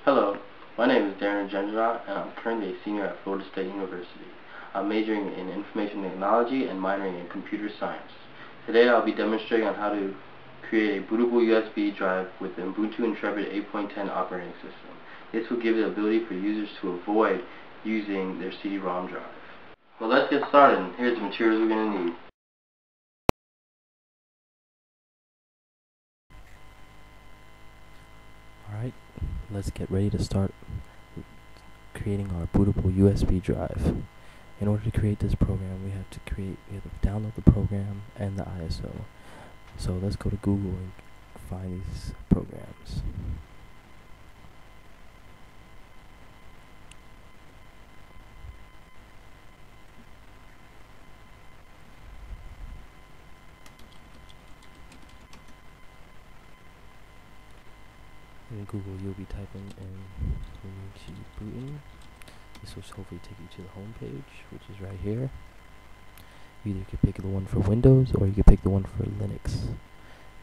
Hello, my name is Darren Gendronat, and I'm currently a senior at Florida State University. I'm majoring in information technology and minoring in computer science. Today I'll be demonstrating on how to create a bootable USB drive with the Ubuntu Intrepid 8.10 operating system. This will give the ability for users to avoid using their CD-ROM drive. Well, let's get started. Here's the materials we're going to need. Alright, let's get ready to start creating our bootable USB drive. In order to create this program, we have to download the program and the ISO. So let's go to Google and find these programs. In Google, you'll be typing in Unity booting. This will hopefully take you to the home page, which is right here. You either can pick the one for Windows or you can pick the one for Linux.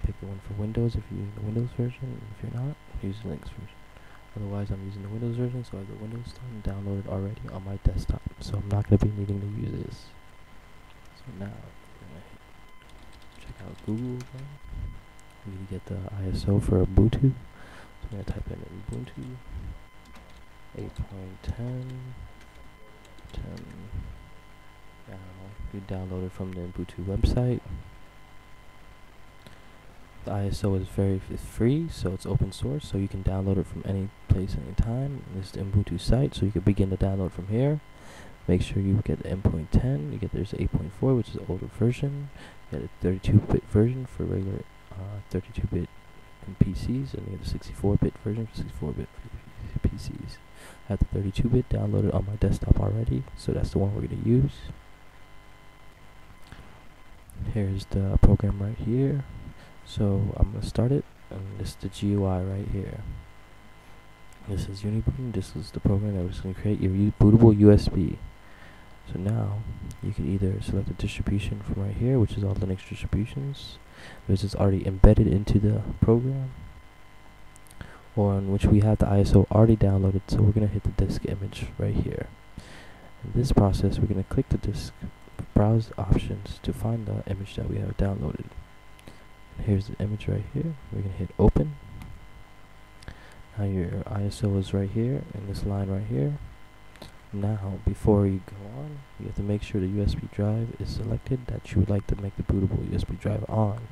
Pick the one for Windows if you're using the Windows version. If you're not, use the Linux version. Otherwise, I'm using the Windows version, so I have the Windows stuff downloaded already on my desktop. So I'm not going to be needing to use this. So now, I'm going to check out Google again. We need to get the ISO for Ubuntu. So I'm going to type in Ubuntu 8.10. Now you download it from the Ubuntu website. The ISO is free, so it's open source, so you can download it from any place, anytime. This is the Ubuntu site, so you can begin to download from here. Make sure you get the 8.10. There's 8.4, which is the older version. You get a 32-bit version for regular 32-bit PCs, and you get a 64-bit version for 64-bit PCs. I have the 32-bit downloaded on my desktop already, so that's the one we're going to use. Here's the program right here. So I'm going to start it, and this is the GUI right here. This is Unibooting. This is the program that was going to create your bootable USB. So now you can either select the distribution from right here, which is all Linux distributions, which is already embedded into the program, or on which we have the ISO already downloaded. So we're going to hit the disk image right here. In this process, we're going to click the disk, browse options to find the image that we have downloaded. And here's the image right here. We're going to hit open. Now your ISO is right here in this line right here. Now before you go on, you have to make sure the USB drive is selected that you would like to make the bootable USB drive on.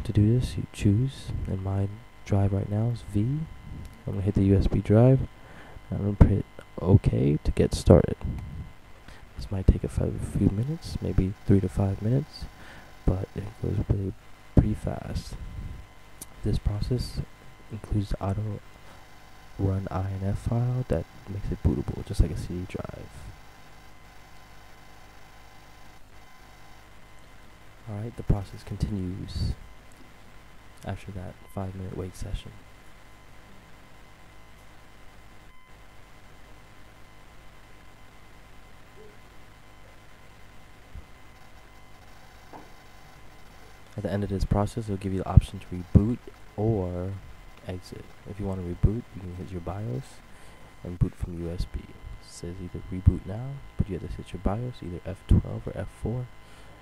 To do this, you choose, and my drive right now is V. I'm going to hit the USB drive, and I'm going to hit OK to get started. This might take a few minutes, maybe 3 to 5 minutes, but it goes pretty fast. This process includes the auto run INF file that makes it bootable, just like a CD drive. Alright, the process continues after that 5-minute wait session. At the end of this process, it'll give you the option to reboot or exit. If you want to reboot, you can hit your BIOS and boot from USB. It says either reboot now, but you have to hit your BIOS, either F12 or F4,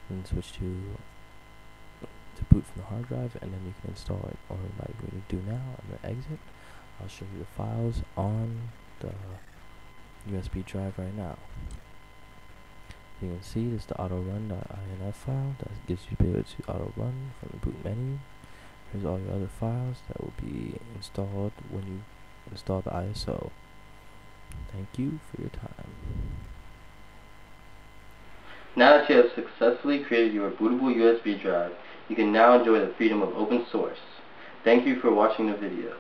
and switch to boot from the hard drive, and then you can install it. Or like we're going to do now, I'm going to exit. I'll show you the files on the USB drive right now. You can see this is the auto run.inf file that gives you the ability to auto run from the boot menu. Here's all your other files that will be installed when you install the ISO. Thank you for your time. Now that you have successfully created your bootable USB drive, you can now enjoy the freedom of open source. Thank you for watching the video.